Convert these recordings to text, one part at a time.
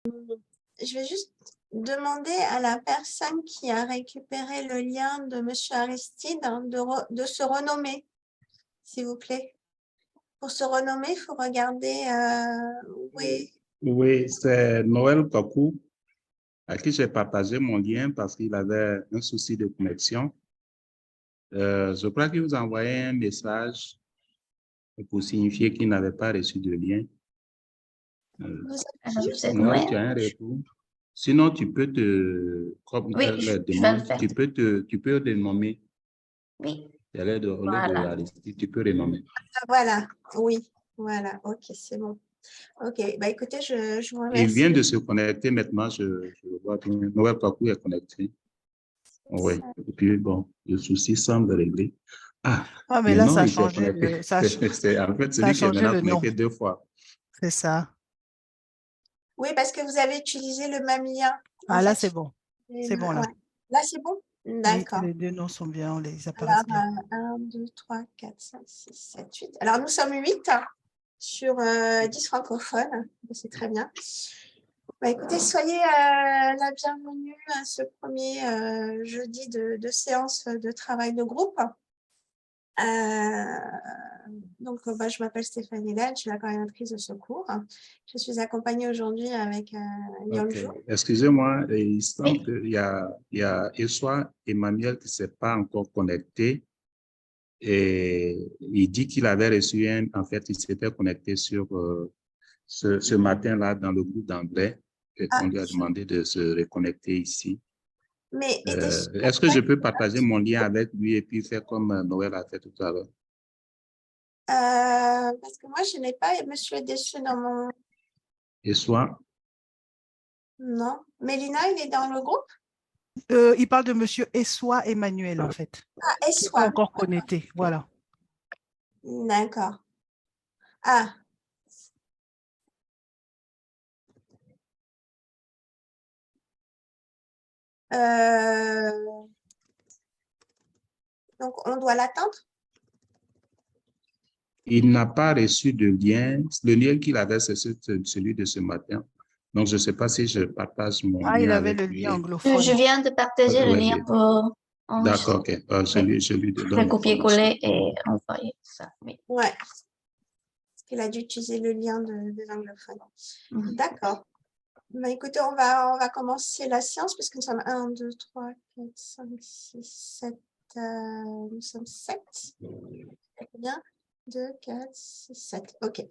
je vais juste demander à la personne qui a récupéré le lien de M. Aristide de se renommer, s'il vous plaît. Pour se renommer, il faut regarder oui. Oui, c'est Noël Kakou à qui j'ai partagé mon lien parce qu'il avait un souci de connexion. Je crois qu'il vous a envoyé un message pour signifier qu'il n'avait pas reçu de lien. Noël, tu as un retour. Sinon, tu peux comme oui, elle je demande, vais le faire. tu peux renommer. Oui. Il y a l'air de Aristide, tu peux renommer. Ah, voilà, oui, voilà, ok, c'est bon. Ok, bah écoutez, je vous remercie. Il vient de se connecter maintenant, je le vois bien. Noël Kakou est connecté. Oui, et puis bon, le souci semble réglé. Ah, mais là, ça a il s'est changé. connecté. C'est En fait, celui qui est maintenant connecté 2 fois. C'est ça. Oui, parce que vous avez utilisé le même lien. Ah, là, c'est bon. C'est bon, là. Ouais. Là, c'est bon? D'accord. Oui, les deux noms sont bien, on les apparaît Alors, bien. 1, 2, 3, 4, 5, 6, 7, 8. Alors, nous sommes 8 sur 10 francophones. C'est très bien. Bah, écoutez, soyez la bienvenue à ce premier jeudi de séance de travail de groupe. Donc, je m'appelle Stéphanie Led, je suis la coordinatrice de ce cours. Je suis accompagnée aujourd'hui avec Nyonjo. Excusez-moi, il semble qu'il y a Essoa Emmanuel qui ne s'est pas encore connecté. Et il dit qu'il avait reçu en fait, il s'était connecté sur ce matin-là dans le groupe d'anglais. On lui a demandé de se reconnecter ici. Mais est-ce que je peux partager mon lien avec lui et puis faire comme Noël a fait tout à l'heure? Parce que moi, je n'ai pas Monsieur Dessus dans mon... Essoa? Non. Mélina, il est dans le groupe? Il parle de Monsieur Essoa Emmanuel, en fait. Ah, Qui n'est pas Essoa. encore connecté, voilà. D'accord. Ah. Donc, on doit l'attendre? Il n'a pas reçu de lien. Le lien qu'il avait, c'est celui de ce matin. Donc, je ne sais pas si je partage mon lien. Il avait avec le lui. lien anglophone. Je viens de partager le lien pour D'accord, ok. Je lui donne. copier-coller et envoyer ça. Oui. Ouais. Parce qu'il a dû utiliser le lien des anglophones. D'accord. Bah, écoutez, on va commencer la séance puisque nous sommes 1, 2, 3, 4, 5, 6, 7. Nous sommes 7. Bien. 2, 4, 6, 7. OK.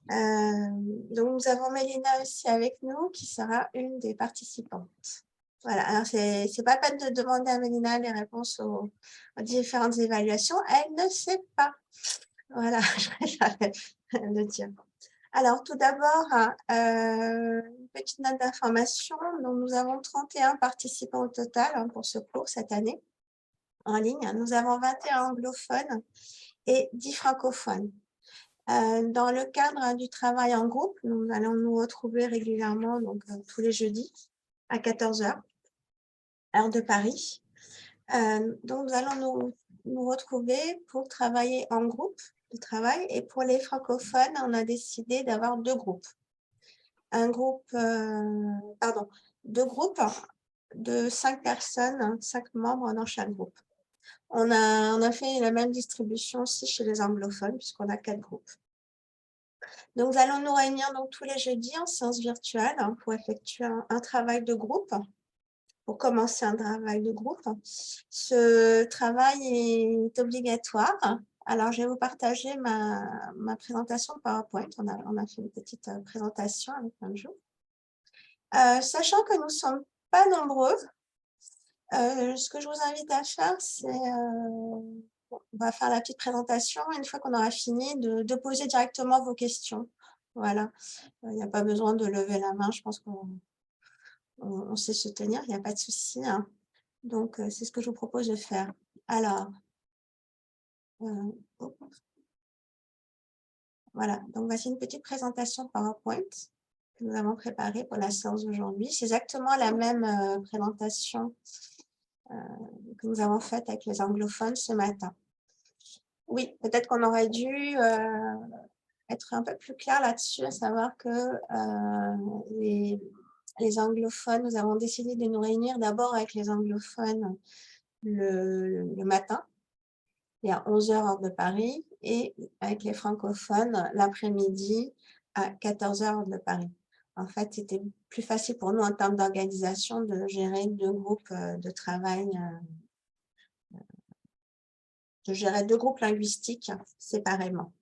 Donc, nous avons Mélina aussi avec nous qui sera une des participantes. Voilà. Alors, c'est pas peine de demander à Mélina les réponses aux différentes évaluations. Elle ne sait pas. Voilà, je préfère le dire. Alors, tout d'abord, une petite note d'information. Donc, nous avons 31 participants au total pour ce cours cette année en ligne. Nous avons 21 anglophones et 10 francophones. Dans le cadre du travail en groupe, nous allons nous retrouver régulièrement, donc tous les jeudis à 14 h, heure de Paris. Donc, nous allons nous retrouver pour travailler en groupe de travail. Et pour les francophones, on a décidé d'avoir deux groupes. Deux groupes de 5 personnes, 5 membres dans chaque groupe. On a fait la même distribution aussi chez les anglophones, puisqu'on a 4 groupes. Donc, nous allons nous réunir donc, tous les jeudis en séance virtuelle pour effectuer un travail de groupe, pour commencer un travail de groupe. Ce travail est obligatoire. Alors, je vais vous partager ma présentation PowerPoint. On a fait une petite présentation avec Manjou. Sachant que nous ne sommes pas nombreux, ce que je vous invite à faire, c'est, on va faire la petite présentation. Une fois qu'on aura fini, de poser directement vos questions. Voilà, il n'y a pas besoin de lever la main, je pense qu'on sait se tenir, il n'y a pas de souci. Hein. Donc, c'est ce que je vous propose de faire. Alors, voilà, donc voici une petite présentation PowerPoint que nous avons préparée pour la séance d'aujourd'hui. C'est exactement la même présentation que nous avons faite avec les anglophones ce matin. Oui, peut-être qu'on aurait dû être un peu plus clair là-dessus, à savoir que les anglophones, nous avons décidé de nous réunir d'abord avec les anglophones le matin, et à 11h heure de Paris, et avec les francophones l'après-midi à 14h heure de Paris. En fait, c'était plus facile pour nous en termes d'organisation de gérer deux groupes de travail, de gérer deux groupes linguistiques séparément.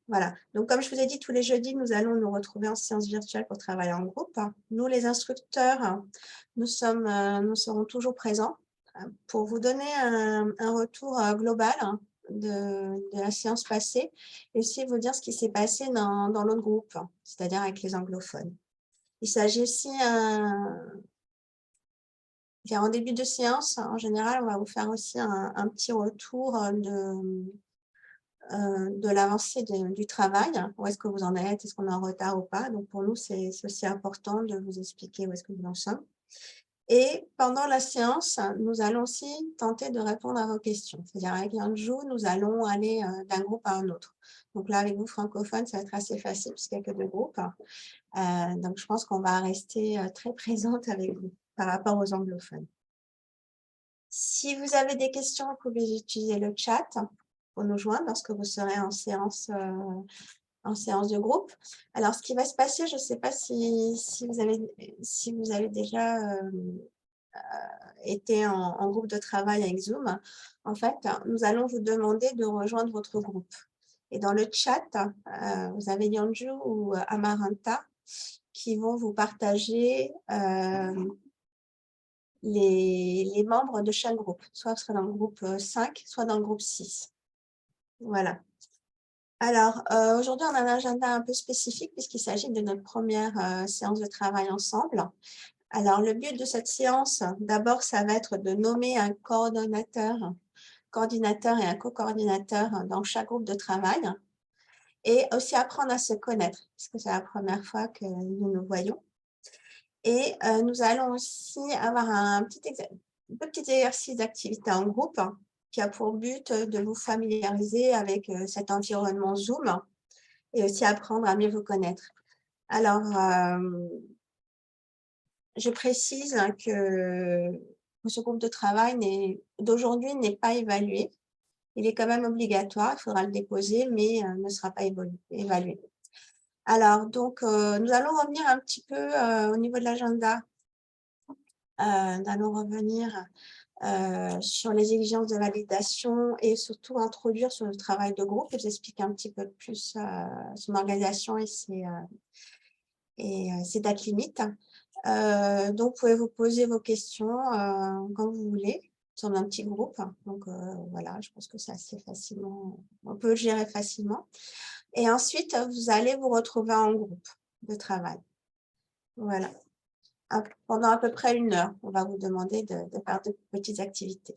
Voilà. Donc, comme je vous ai dit, tous les jeudis, nous allons nous retrouver en séance virtuelle pour travailler en groupe. Nous, les instructeurs, nous serons toujours présents pour vous donner un retour global de la séance passée et aussi vous dire ce qui s'est passé dans l'autre groupe, c'est-à-dire avec les anglophones. Il s'agit aussi, en début de séance, en général, on va vous faire aussi un petit retour de l'avancée du travail, où est-ce que vous en êtes, est-ce qu'on est en retard ou pas. Donc, pour nous, c'est aussi important de vous expliquer où est-ce que nous en sommes. Et pendant la séance, nous allons aussi tenter de répondre à vos questions. C'est-à-dire, avec Yanjou, nous allons aller d'un groupe à un autre. Donc là, avec vous, francophones, ça va être assez facile, puisqu'il n'y a que deux groupes. Donc, je pense qu'on va rester très présente avec vous par rapport aux anglophones. Si vous avez des questions, vous pouvez utiliser le chat pour nous joindre lorsque vous serez en séance de groupe. Alors, ce qui va se passer, je ne sais pas si vous avez déjà été en groupe de travail avec Zoom. En fait, nous allons vous demander de rejoindre votre groupe. Et dans le chat, vous avez Yanju ou Amaranta qui vont vous partager les membres de chaque groupe. Soit vous serez dans le groupe 5, soit dans le groupe 6. Voilà. Alors, aujourd'hui, on a un agenda un peu spécifique puisqu'il s'agit de notre première séance de travail ensemble. Alors, le but de cette séance, d'abord, ça va être de nommer un coordinateur et un co-coordinateur dans chaque groupe de travail et aussi apprendre à se connaître parce que c'est la première fois que nous nous voyons. Et nous allons aussi avoir un petit exercice d'activité en groupe qui a pour but de vous familiariser avec cet environnement Zoom et aussi apprendre à mieux vous connaître. Alors, je précise que ce groupe de travail d'aujourd'hui n'est pas évalué. Il est quand même obligatoire, il faudra le déposer, mais ne sera pas évalué. Alors, donc, nous allons revenir un petit peu au niveau de l'agenda. Nous allons revenir sur les exigences de validation et surtout introduire sur le travail de groupe et vous expliquer un petit peu plus son organisation et ses dates limites. Donc, vous pouvez vous poser vos questions quand vous voulez. Nous sommes un petit groupe, donc voilà, je pense que c'est assez facilement, on peut le gérer facilement. Et ensuite, vous allez vous retrouver en groupe de travail. Voilà. Pendant à peu près 1 heure, on va vous demander de faire de petites activités.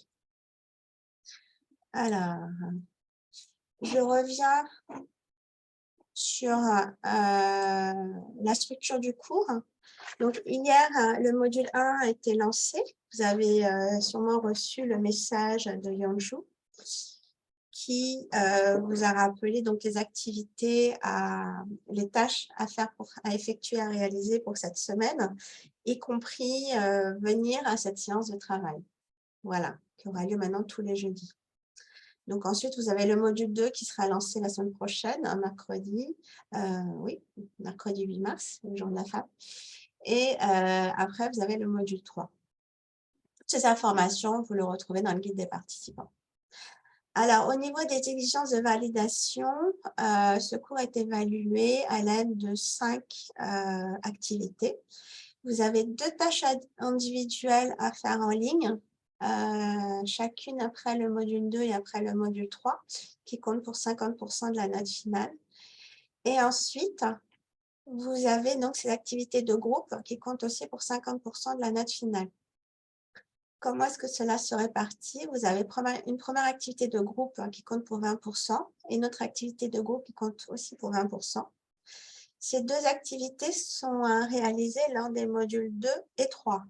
Alors, je reviens sur la structure du cours. Donc, hier, le module 1 a été lancé. Vous avez sûrement reçu le message de Yanju qui vous a rappelé donc, les activités, les tâches à faire, à effectuer, à réaliser pour cette semaine, y compris venir à cette séance de travail. Voilà, qui aura lieu maintenant tous les jeudis. Donc ensuite, vous avez le module 2 qui sera lancé la semaine prochaine, un mercredi, mercredi 8 mars, le jour de la femme. Et après, vous avez le module 3. Toutes ces informations, vous le retrouvez dans le guide des participants. Alors, au niveau des exigences de validation, ce cours est évalué à l'aide de 5 activités. Vous avez 2 tâches individuelles à faire en ligne, chacune après le module 2 et après le module 3, qui compte pour 50% de la note finale. Et ensuite, vous avez donc ces activités de groupe qui comptent aussi pour 50% de la note finale. Comment est-ce que cela se répartit? Vous avez une première activité de groupe qui compte pour 20% et une autre activité de groupe qui compte aussi pour 20%. Ces 2 activités sont réalisées lors des modules 2 et 3.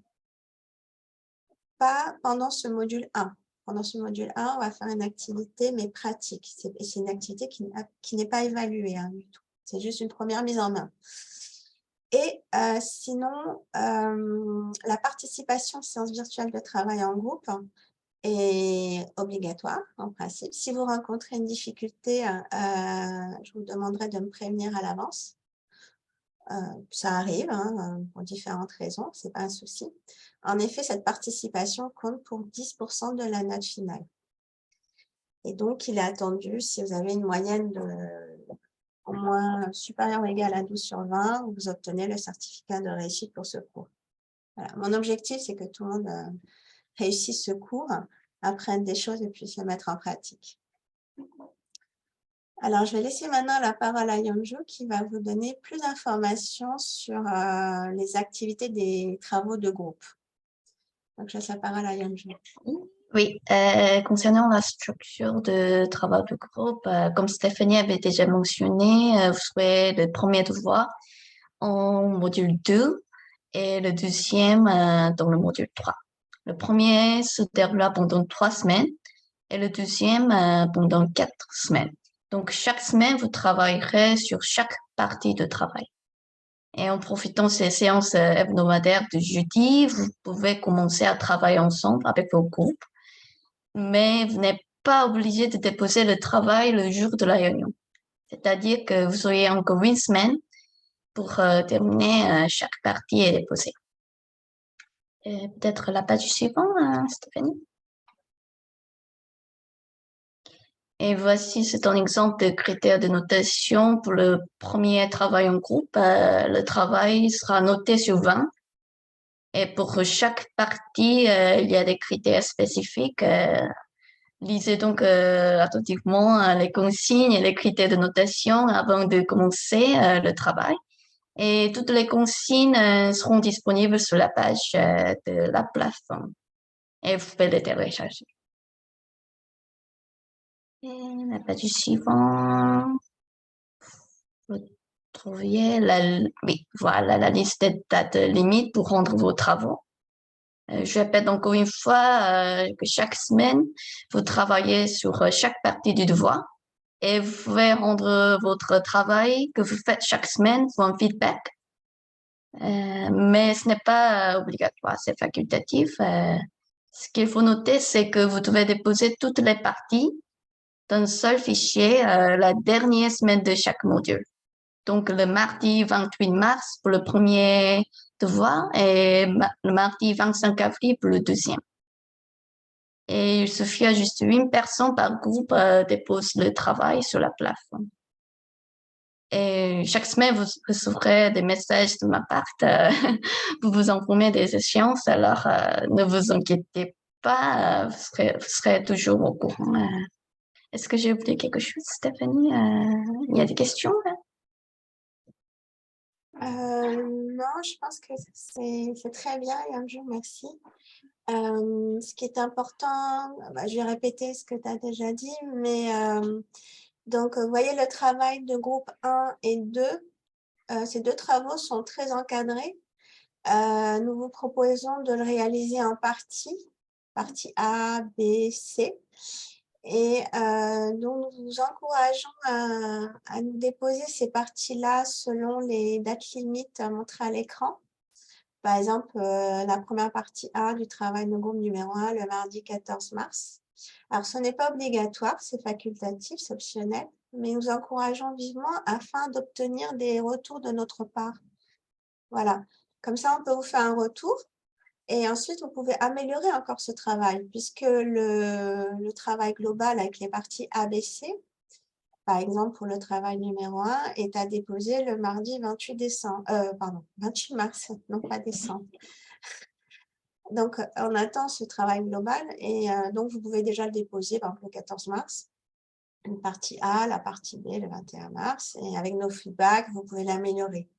Pas pendant ce module 1. Pendant ce module 1, on va faire une activité, mais pratique. C'est une activité qui n'est pas évaluée du tout. C'est juste une première mise en main. Et sinon, la participation aux séances virtuelles de travail en groupe est obligatoire en principe. Si vous rencontrez une difficulté, je vous demanderai de me prévenir à l'avance. Ça arrive hein, pour différentes raisons, ce n'est pas un souci. En effet, cette participation compte pour 10% de la note finale. Et donc, il est attendu, si vous avez une moyenne de au moins supérieure ou égale à 12/20, vous obtenez le certificat de réussite pour ce cours. Voilà. Mon objectif, c'est que tout le monde réussisse ce cours, apprenne des choses et puisse le mettre en pratique. Alors, je vais laisser maintenant la parole à Yeonju qui va vous donner plus d'informations sur les activités des travaux de groupe. Donc, je laisse la parole à Yeonju. Oui, concernant la structure de travail de groupe, comme Stéphanie avait déjà mentionné, vous serez le premier devoir en module 2 et le deuxième dans le module 3. Le premier se déroulera pendant 3 semaines et le deuxième pendant 4 semaines. Donc, chaque semaine, vous travaillerez sur chaque partie de travail. Et en profitant de ces séances hebdomadaires de jeudi, vous pouvez commencer à travailler ensemble avec vos groupes, mais vous n'êtes pas obligé de déposer le travail le jour de la réunion. C'est-à-dire que vous auriez encore 1 semaine pour terminer chaque partie et déposer. Peut-être la page suivante, Stéphanie. Et voici, c'est un exemple de critères de notation pour le premier travail en groupe. Le travail sera noté sur 20. Et pour chaque partie, il y a des critères spécifiques. Lisez donc attentivement les consignes et les critères de notation avant de commencer le travail. Et toutes les consignes seront disponibles sur la page de la plateforme. Et vous pouvez les télécharger. Et la page suivante. Vous trouviez voilà, la liste des dates limites pour rendre vos travaux. Je répète encore une fois que chaque semaine, vous travaillez sur chaque partie du devoir et vous pouvez rendre votre travail que vous faites chaque semaine pour un feedback. Mais ce n'est pas obligatoire, c'est facultatif. Ce qu'il faut noter, c'est que vous devez déposer toutes les parties dans un seul fichier la dernière semaine de chaque module. Donc, le mardi 28 mars pour le premier devoir et le mardi 25 avril pour le deuxième. Et il suffit juste 1 personne par groupe dépose le travail sur la plateforme. Et chaque semaine, vous recevrez des messages de ma part pour vous informer des échéances. Alors, ne vous inquiétez pas, vous serez toujours au courant. Est-ce que j'ai oublié quelque chose, Stéphanie? Il y a des questions là? Non, je pense que c'est très bien, Yeonju, merci. Ce qui est important, je vais répéter ce que tu as déjà dit, mais donc, vous voyez le travail de groupe 1 et 2, ces 2 travaux sont très encadrés. Nous vous proposons de le réaliser en partie A, B, C. Et donc, nous vous encourageons à nous déposer ces parties-là selon les dates limites montrées à l'écran. Par exemple, la première partie A du travail de groupe numéro 1, le mardi 14 mars. Alors, ce n'est pas obligatoire, c'est facultatif, c'est optionnel, mais nous encourageons vivement afin d'obtenir des retours de notre part. Voilà, comme ça, on peut vous faire un retour et ensuite, vous pouvez améliorer encore ce travail puisque le travail global avec les parties ABC, par exemple, pour le travail numéro 1, est à déposer le mardi 28 mars, non pas décembre. Donc, on attend ce travail global et donc, vous pouvez déjà le déposer, par exemple, le 14 mars, une partie A, la partie B, le 21 mars. Et avec nos feedbacks, vous pouvez l'améliorer.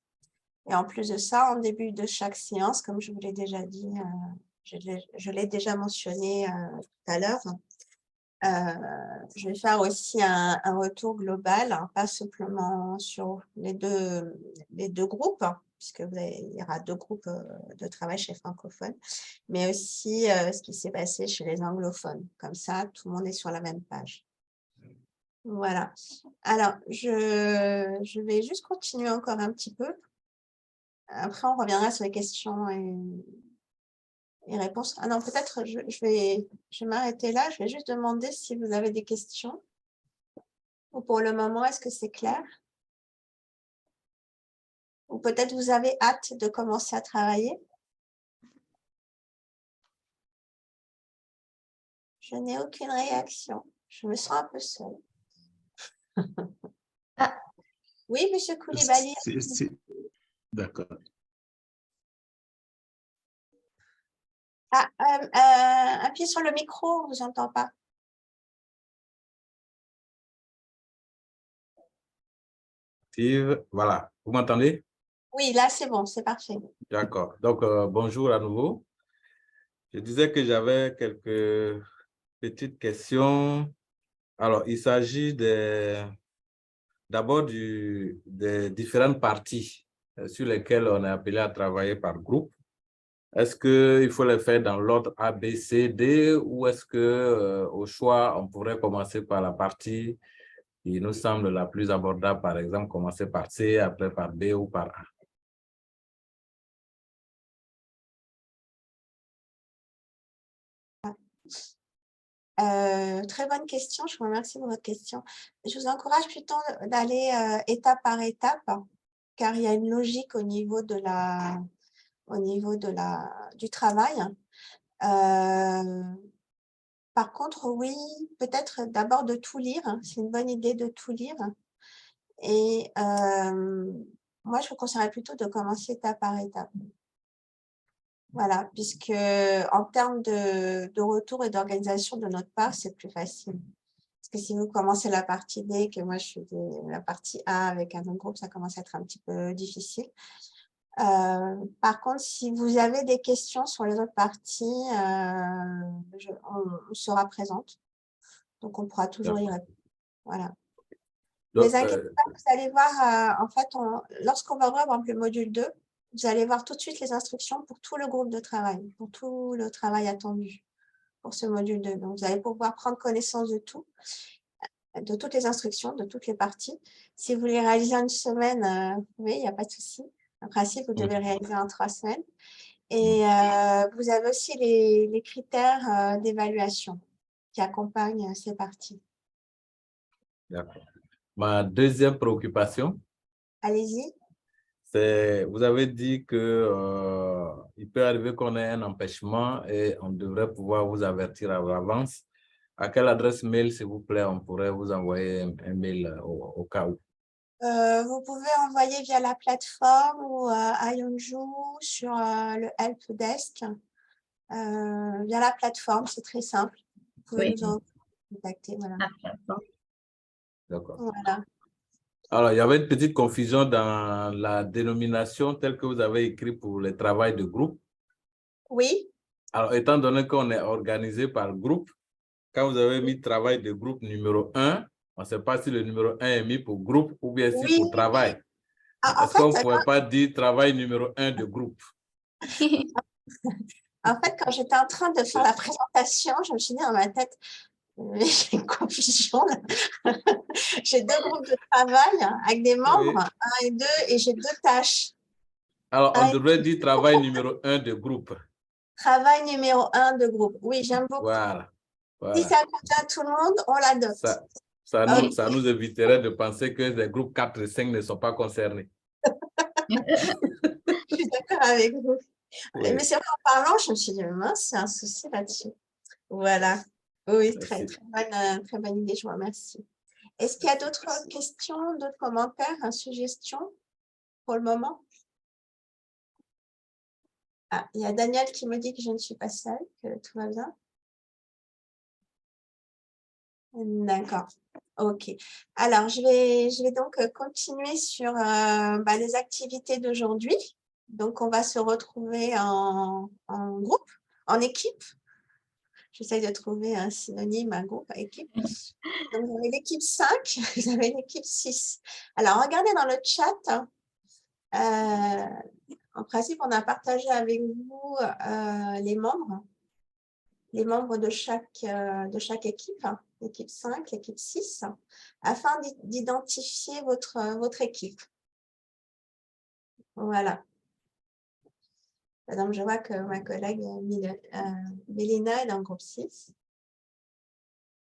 Et en plus de ça, en début de chaque séance, comme je vous l'ai déjà dit, je l'ai déjà mentionné tout à l'heure, je vais faire aussi un retour global, hein, pas simplement sur les deux groupes, hein, puisque il y aura 2 groupes de travail chez francophones, mais aussi ce qui s'est passé chez les anglophones. Comme ça, tout le monde est sur la même page. Voilà. Alors, je vais juste continuer encore un petit peu. Après, on reviendra sur les questions et réponses. Ah non, peut-être je vais m'arrêter là. Je vais juste demander si vous avez des questions. Ou pour le moment, est-ce que c'est clair? Ou peut-être vous avez hâte de commencer à travailler? Je n'ai aucune réaction. Je me sens un peu seule. Ah. Oui, monsieur Koulibaly. D'accord. Appuyez sur le micro, on ne vous entend pas. Voilà, vous m'entendez? Oui, là, c'est bon, c'est parfait. D'accord. Donc, bonjour à nouveau. Je disais que j'avais quelques petites questions. Alors, il s'agit d'abord des différentes parties sur lesquelles on est appelé à travailler par groupe. Est-ce qu'il faut les faire dans l'ordre A, B, C, D ou est-ce que au choix, on pourrait commencer par la partie qui nous semble la plus abordable, par exemple, commencer par C, après par B ou par A? Très bonne question, je vous remercie pour votre question. Je vous encourage plutôt d'aller étape par étape, car il y a une logique au niveau du travail. Par contre, oui, peut-être d'abord de tout lire, c'est une bonne idée de tout lire. Et moi, je vous conseillerais plutôt de commencer étape par étape. Voilà, puisque en termes de retour et d'organisation de notre part, c'est plus facile. Parce que si vous commencez la partie D, que moi je suis la partie A avec un autre groupe, ça commence à être un petit peu difficile. Par contre, si vous avez des questions sur les autres parties, on sera présente. Donc, on pourra toujours y répondre. Voilà. Ne Donc, vous inquiétez pas, vous allez voir, en fait, lorsqu'on va ouvrir par exemple, le module 2, vous allez voir tout de suite les instructions pour tout le groupe de travail, pour tout le travail attendu pour ce module 2. Donc, vous allez pouvoir prendre connaissance de tout, de toutes les instructions, de toutes les parties. Si vous voulez réaliser en une semaine, vous pouvez, il n'y a pas de souci. En principe, vous devez réaliser en 3 semaines. Et vous avez aussi les critères d'évaluation qui accompagnent ces parties. d'accord. Ma deuxième préoccupation, Allez-y. c'est, vous avez dit que il peut arriver qu'on ait un empêchement et on devrait pouvoir vous avertir à l'avance. À quelle adresse mail, s'il vous plaît, on pourrait vous envoyer un mail au cas où? Vous pouvez envoyer via la plateforme ou à Yonju sur le Help Desk. Via la plateforme, c'est très simple. Vous pouvez nous en contacter. Voilà. D'accord. Voilà. Alors, il y avait une petite confusion dans la dénomination telle que vous avez écrit pour le travail de groupe. Oui. Alors, étant donné qu'on est organisé par groupe, quand vous avez mis travail de groupe numéro 1, on ne sait pas si le numéro 1 est mis pour groupe ou bien si pour travail. En Est-ce qu'on ne fait, pourrait pas dire travail numéro 1 de groupe? En fait, quand j'étais en train de faire la présentation, je me suis dit dans ma tête, j'ai une confusion. J'ai 2 groupes de travail avec des membres, 1 et 2, et j'ai 2 tâches. Alors, on devrait dire travail numéro 1 de groupe. Travail numéro 1 de groupe. Oui, j'aime beaucoup. Voilà. Si ça convient à tout le monde, on l'adopte. Ça nous éviterait de penser que les groupes 4 et 5 ne sont pas concernés. Je suis d'accord avec vous. Oui. Mais c'est vrai, en parlant, je me suis dit, mince, c'est un souci là-dessus. Voilà. Oui, très bonne idée, je vous remercie. Est-ce qu'il y a d'autres questions, d'autres commentaires, suggestions pour le moment? Ah, il y a Daniel qui me dit que je ne suis pas seule, que tout va bien. D'accord. OK. Alors, je vais donc continuer sur les activités d'aujourd'hui. Donc, on va se retrouver en groupe, en équipe. J'essaie de trouver un synonyme, un groupe, équipe. Donc, vous avez l'équipe 5, vous avez l'équipe 6. Alors, regardez dans le chat. En principe, on a partagé avec vous les membres de chaque équipe, l'équipe 5, l'équipe 6, afin d'identifier votre équipe. Voilà. Par exemple, je vois que ma collègue Mélina est dans le groupe 6.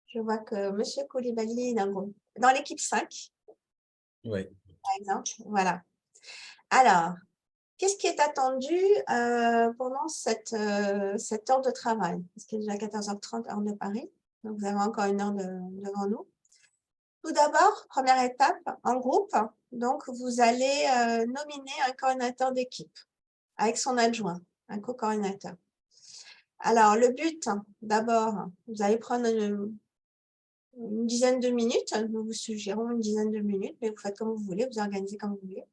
Je vois que M. Koulibaly est dans l'équipe 5, Oui. par exemple. Voilà. Alors, qu'est-ce qui est attendu pendant cette heure de travail? Parce qu'il est déjà 14h30, heure de Paris. Donc, vous avez encore une heure devant nous. Tout d'abord, première étape, en groupe, donc vous allez nominer un coordinateur d'équipe avec son adjoint, un co-coordinateur. Alors, le but, d'abord, vous allez prendre une dizaine de minutes. Nous vous suggérons une dizaine de minutes, mais vous faites comme vous voulez, vous organisez comme vous voulez.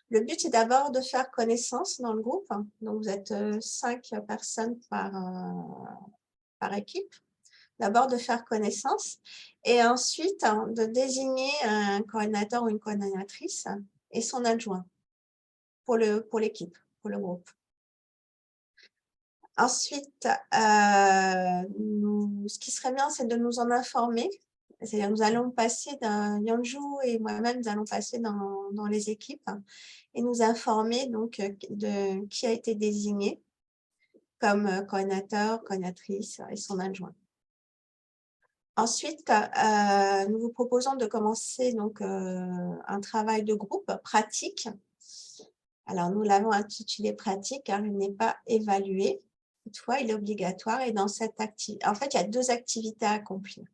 Le but, c'est d'abord de faire connaissance dans le groupe. Donc, vous êtes 5 personnes par équipe. D'abord, de faire connaissance et ensuite de désigner un coordinateur ou une coordinatrice et son adjoint pour l'équipe, pour le groupe. Ensuite, ce qui serait bien, c'est de nous en informer. C'est-à-dire, nous allons passer Yanjou et moi-même, nous allons passer dans les équipes et nous informer donc de qui a été désigné comme coordinateur, coordinatrice et son adjoint. Ensuite, nous vous proposons de commencer donc un travail de groupe pratique. Alors, nous l'avons intitulé pratique car il n'est pas évalué. Toutefois, il est obligatoire et dans cette activité, en fait, il y a 2 activités à accomplir.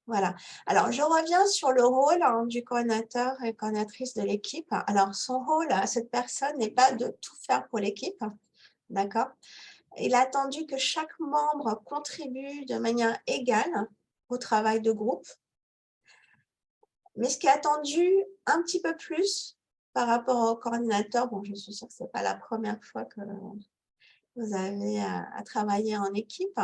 Voilà. Alors, je reviens sur le rôle du coordinateur et coordinatrice de l'équipe. Alors, son rôle à cette personne n'est pas de tout faire pour l'équipe, d'accord? Il a attendu que chaque membre contribue de manière égale au travail de groupe. Mais ce qui est attendu un petit peu plus par rapport au coordinateur, bon, je suis sûre que ce n'est pas la première fois que vous avez à travailler en équipe,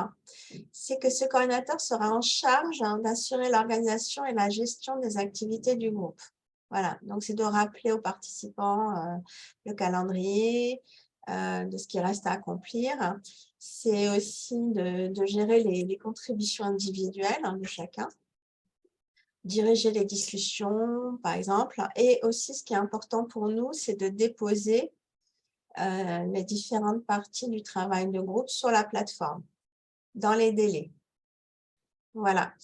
c'est que ce coordinateur sera en charge d'assurer l'organisation et la gestion des activités du groupe. Voilà, donc c'est de rappeler aux participants le calendrier, de ce qui reste à accomplir. C'est aussi de gérer les contributions individuelles de chacun, diriger les discussions, par exemple. Et aussi, ce qui est important pour nous, c'est de déposer les différentes parties du travail de groupe sur la plateforme, dans les délais. Voilà.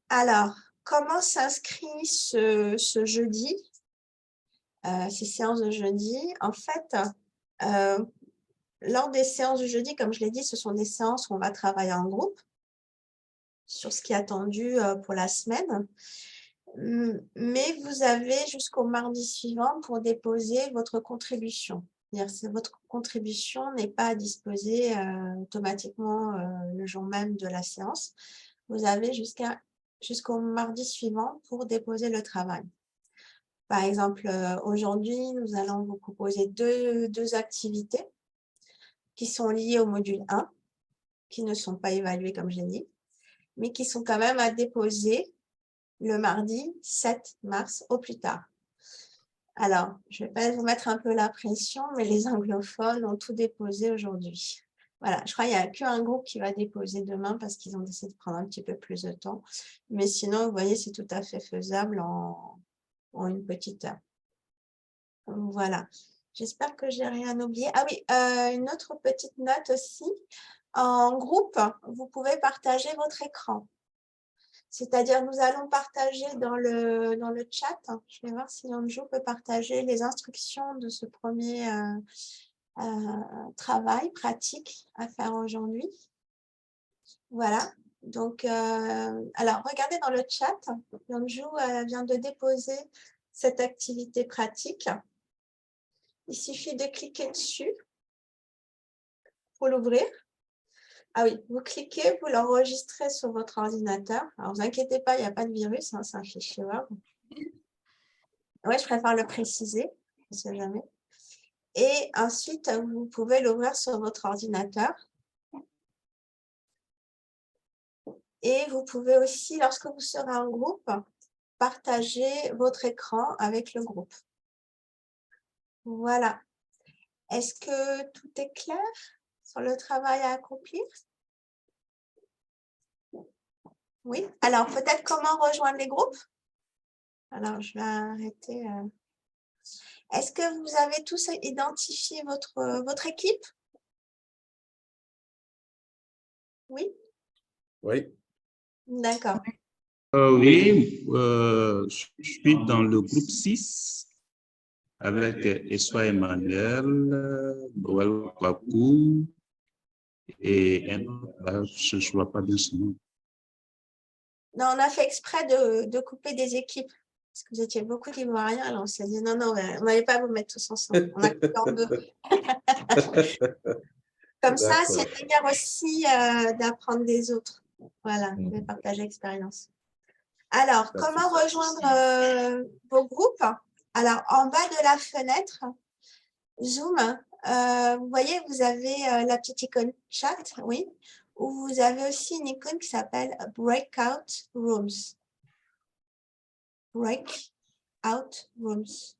Alors, comment s'inscrit ce jeudi, ces séances de jeudi? En fait, lors des séances de jeudi, comme je l'ai dit, ce sont des séances où on va travailler en groupe sur ce qui est attendu pour la semaine. Mais vous avez jusqu'au mardi suivant pour déposer votre contribution. C'est-à-dire que votre contribution n'est pas à disposer automatiquement le jour même de la séance. Vous avez jusqu'au mardi suivant pour déposer le travail. Par exemple, aujourd'hui, nous allons vous proposer deux activités qui sont liées au module 1, qui ne sont pas évaluées comme j'ai dit, mais qui sont quand même à déposer le mardi 7 mars au plus tard. Alors, je ne vais pas vous mettre un peu la pression, mais les anglophones ont tout déposé aujourd'hui. Voilà, je crois qu'il n'y a qu'un groupe qui va déposer demain parce qu'ils ont décidé de prendre un petit peu plus de temps. Mais sinon, vous voyez, c'est tout à fait faisable en une petite heure. Voilà, j'espère que je n'ai rien oublié. Ah oui, une autre petite note aussi. En groupe, vous pouvez partager votre écran. C'est-à-dire, nous allons partager dans le chat. Je vais voir si Yanjou peut partager les instructions de ce premier travail pratique à faire aujourd'hui. Voilà. Donc, alors, regardez dans le chat. Yanjou vient de déposer cette activité pratique. Il suffit de cliquer dessus pour l'ouvrir. Ah oui, vous cliquez, vous l'enregistrez sur votre ordinateur. Alors, ne vous inquiétez pas, il n'y a pas de virus, hein, c'est un fichier Word. Oui, je préfère le préciser, je ne sais jamais. Et ensuite, vous pouvez l'ouvrir sur votre ordinateur. Et vous pouvez aussi, lorsque vous serez en groupe, partager votre écran avec le groupe. Voilà. Est-ce que tout est clair sur le travail à accomplir? Oui. Alors, peut-être comment rejoindre les groupes? Alors, je vais arrêter. Est-ce que vous avez tous identifié votre équipe? Oui? Oui. D'accord. Oui, je suis dans le groupe 6 avec Eswa Emmanuel, Noël Kwaku et un autre, là, je ne vois pas bien son nom. Non, on a fait exprès de couper des équipes. Parce que vous étiez beaucoup d'Ivoiriens, alors on s'est dit non, on n'allait pas vous mettre tous ensemble. On a coupé en deux. Comme ça, c'est une manière aussi d'apprendre des autres. Voilà, de partager l'expérience. Alors, comment rejoindre vos groupes? Alors, en bas de la fenêtre, Zoom, vous voyez, vous avez la petite icône chat, oui, ou vous avez aussi une icône qui s'appelle Breakout Rooms. Breakout Rooms.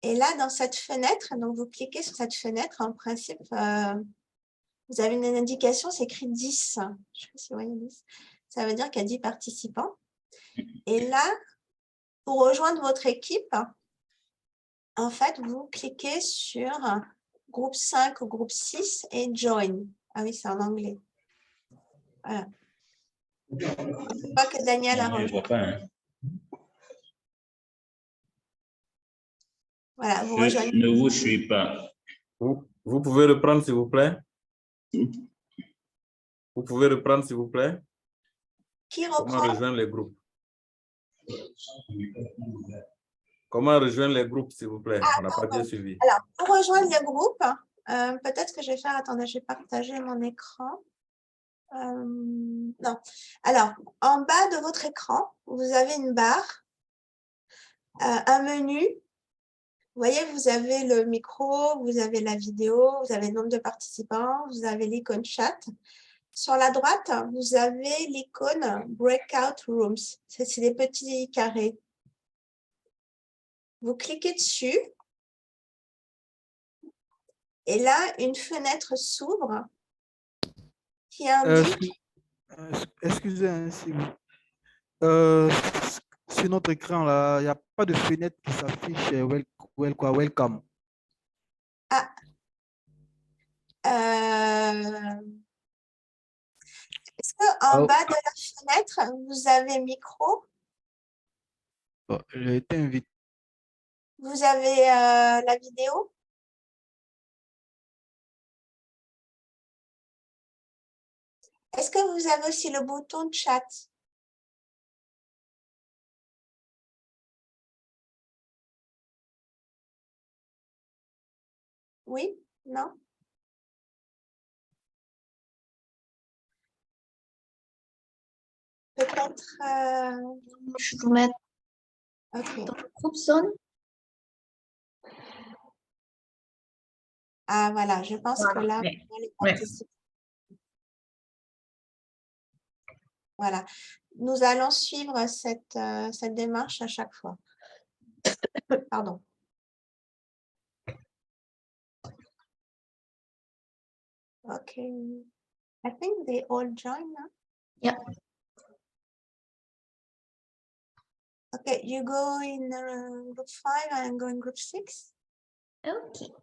Et là, dans cette fenêtre, donc vous cliquez sur cette fenêtre, en principe, vous avez une indication, c'est écrit 10. Je ne sais pas si vous voyez 10. Ça veut dire qu'il y a 10 participants. Et là, pour rejoindre votre équipe, en fait, vous cliquez sur groupe 5 ou groupe 6 et Join. Ah oui, c'est en anglais. Voilà. Je ne vois que Daniel a rejoint. Voilà, vous rejoignez. Je ne vous suis pas. Vous pouvez reprendre, s'il vous plaît? Vous pouvez reprendre, s'il vous plaît? Qui Comment reprend? rejoindre les groupes? Comment rejoindre les groupes, s'il vous plaît? On n'a pas bien suivi. Alors, pour rejoindre les groupes, peut-être que je vais faire, attendez, je vais partager mon écran. Non. Alors, en bas de votre écran, vous avez une barre, un menu. Vous voyez, vous avez le micro, vous avez la vidéo, vous avez le nombre de participants, vous avez l'icône chat. Sur la droite, vous avez l'icône Breakout Rooms. C'est des petits carrés. Vous cliquez dessus. Et là, une fenêtre s'ouvre qui indique… Excusez, hein, sur notre écran, là, il n'y a pas de fenêtre qui s'affiche welcome. Ah, est-ce qu'en bas de la fenêtre, vous avez micro? J'ai été invité. Vous avez la vidéo? Est-ce que vous avez aussi le bouton chat? Oui? Non? Peut-être… Je vous mets Ok. dans le groupe zone. Ah, voilà, je pense que là, Oui. on va les Oui. participer. Voilà. Nous allons suivre cette démarche à chaque fois. Pardon. Okay. I think they all join now. Yeah. Okay, you go in group 5 and go in group 6. Okay.